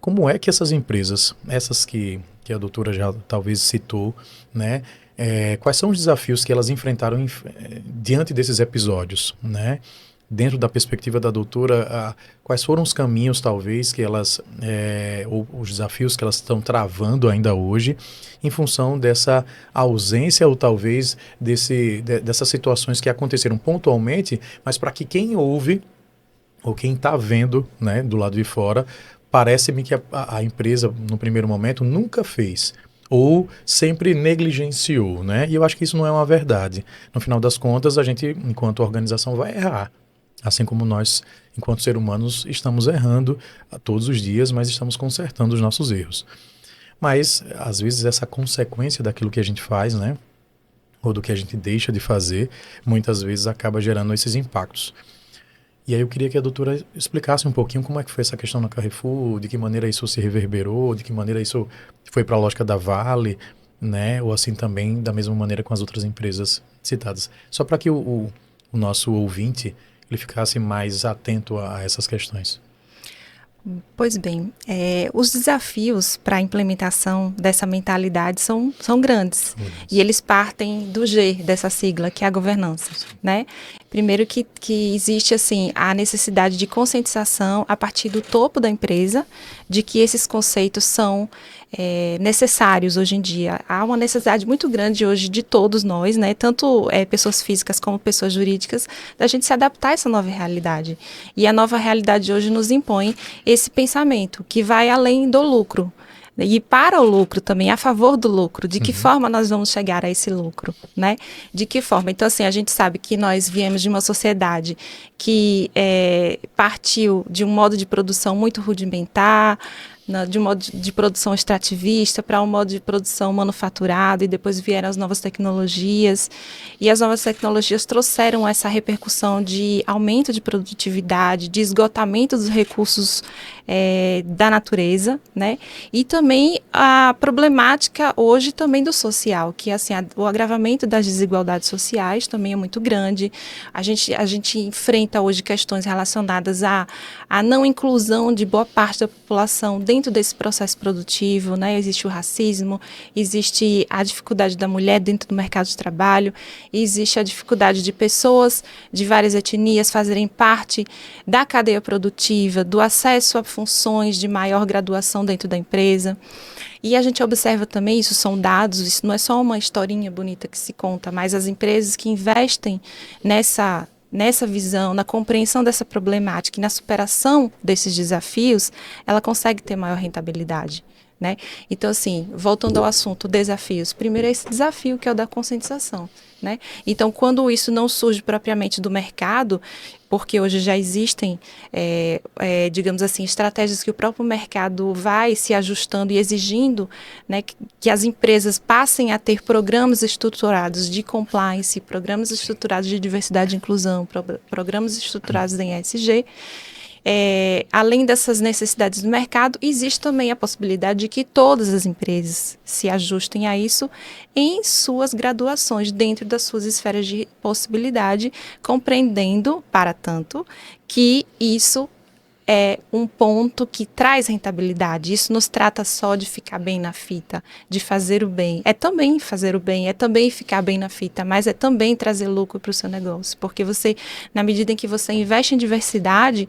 como é que essas empresas, essas que a doutora já talvez citou, né? Quais são os desafios que elas enfrentaram diante desses episódios, né? Dentro da perspectiva da doutora, quais foram os caminhos, talvez, que elas, ou os desafios que elas estão travando ainda hoje, em função dessa ausência, ou talvez dessas situações que aconteceram pontualmente, mas para que quem ouve, ou quem está vendo, né, do lado de fora, parece-me que a empresa, no primeiro momento, nunca fez. Ou sempre negligenciou, né? E eu acho que isso não é uma verdade. No final das contas, a gente, enquanto organização, vai errar. Assim como nós, enquanto seres humanos, estamos errando todos os dias, mas estamos consertando os nossos erros. Mas, às vezes, essa consequência daquilo que a gente faz, né? Ou do que a gente deixa de fazer, muitas vezes acaba gerando esses impactos. E aí eu queria que a doutora explicasse um pouquinho como é que foi essa questão na Carrefour, de que maneira isso se reverberou, de que maneira isso foi para a lógica da Vale, né? Ou assim também, da mesma maneira com as outras empresas citadas. Só para que o nosso ouvinte ele ficasse mais atento a essas questões. Pois bem, os desafios para a implementação dessa mentalidade são grandes. E eles partem do G dessa sigla, que é a governança, né? Primeiro que existe, assim, a necessidade de conscientização a partir do topo da empresa, de que esses conceitos são necessários hoje em dia. Há uma necessidade muito grande hoje de todos nós, né? Tanto pessoas físicas como pessoas jurídicas, da gente se adaptar a essa nova realidade. E a nova realidade hoje nos impõe esse pensamento que vai além do lucro. E para o lucro também, a favor do lucro. De que forma nós vamos chegar a esse lucro, né? De que forma? Então, assim, a gente sabe que nós viemos de uma sociedade que partiu de um modo de produção muito rudimentar, de um modo de produção extrativista para um modo de produção manufaturado, e depois vieram as novas tecnologias, e as novas tecnologias trouxeram essa repercussão de aumento de produtividade, de esgotamento dos recursos da natureza, né? E também a problemática hoje também do social, que assim, o agravamento das desigualdades sociais também é muito grande. A gente enfrenta hoje questões relacionadas à não inclusão de boa parte da população dentro desse processo produtivo, né? Existe o racismo, existe a dificuldade da mulher dentro do mercado de trabalho, existe a dificuldade de pessoas de várias etnias fazerem parte da cadeia produtiva, do acesso a funções de maior graduação dentro da empresa. E a gente observa também, isso são dados, isso não é só uma historinha bonita que se conta, mas as empresas que investem nessa visão, na compreensão dessa problemática e na superação desses desafios, ela consegue ter maior rentabilidade, né? Então, assim, voltando ao assunto, desafios. Primeiro é esse desafio, que é o da conscientização, né? Então, quando isso não surge propriamente do mercado, porque hoje já existem, digamos assim, estratégias que o próprio mercado vai se ajustando e exigindo, né, que as empresas passem a ter programas estruturados de compliance, programas estruturados de diversidade e inclusão, programas estruturados em ESG. Além dessas necessidades do mercado, existe também a possibilidade de que todas as empresas se ajustem a isso em suas graduações, dentro das suas esferas de possibilidade, compreendendo, para tanto, que isso é um ponto que traz rentabilidade. Isso nos trata só de ficar bem na fita, de fazer o bem. É também fazer o bem, é também ficar bem na fita, mas é também trazer lucro para o seu negócio. Porque você, na medida em que você investe em diversidade,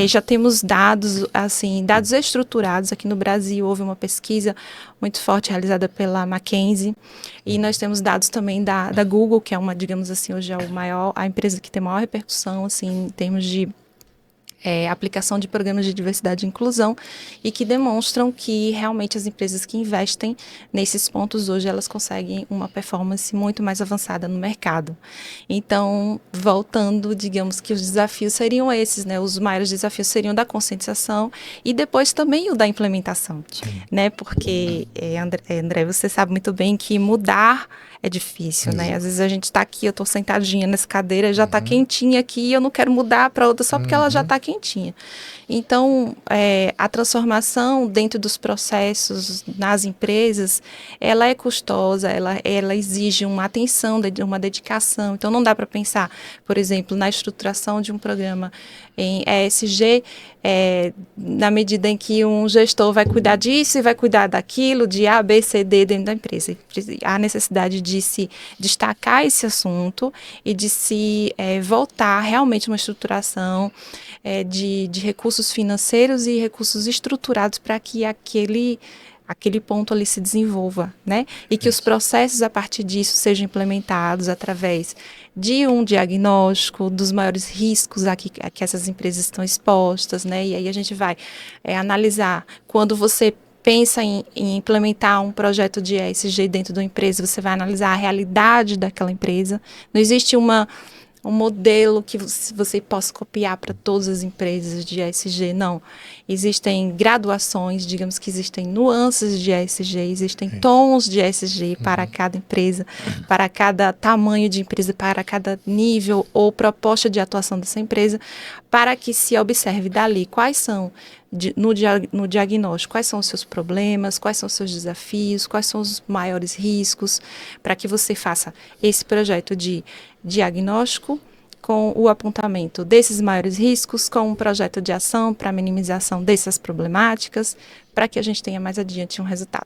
já temos dados, assim, dados estruturados. Aqui no Brasil houve uma pesquisa muito forte realizada pela McKinsey, e nós temos dados também da Google, que é uma, digamos assim, hoje é a empresa que tem maior repercussão, assim, em termos de aplicação de programas de diversidade e inclusão, e que demonstram que realmente as empresas que investem nesses pontos hoje, elas conseguem uma performance muito mais avançada no mercado. Então, voltando, digamos que os desafios seriam esses, né? Os maiores desafios seriam da conscientização e depois também o da implementação, né? Porque, André, você sabe muito bem que mudar é difícil, né? Às vezes a gente está aqui, eu estou sentadinha nessa cadeira, já está quentinha aqui, e eu não quero mudar para outra só porque ela já está quentinha. Então, a transformação dentro dos processos nas empresas, ela é custosa, ela exige uma atenção, uma dedicação. Então, não dá para pensar, por exemplo, na estruturação de um programa em ESG, na medida em que um gestor vai cuidar disso e vai cuidar daquilo, de A, B, C, D dentro da empresa. Há necessidade de se destacar esse assunto e de se voltar realmente uma estruturação de recursos financeiros e recursos estruturados para que aquele ponto ali se desenvolva, né? E que os processos a partir disso sejam implementados através de um diagnóstico dos maiores riscos a que essas empresas estão expostas, né? E aí a gente vai analisar quando você pensa em implementar um projeto de ESG dentro de uma empresa, você vai analisar a realidade daquela empresa. Não existe um modelo que você possa copiar para todas as empresas de ESG, não. Existem graduações, digamos que existem nuances de ESG, existem tons de ESG para cada empresa, para cada tamanho de empresa, para cada nível ou proposta de atuação dessa empresa, para que se observe dali quais são, no diagnóstico, quais são os seus problemas, quais são os seus desafios, quais são os maiores riscos, para que você faça esse projeto de diagnóstico com o apontamento desses maiores riscos, com um projeto de ação para minimização dessas problemáticas, para que a gente tenha mais adiante um resultado.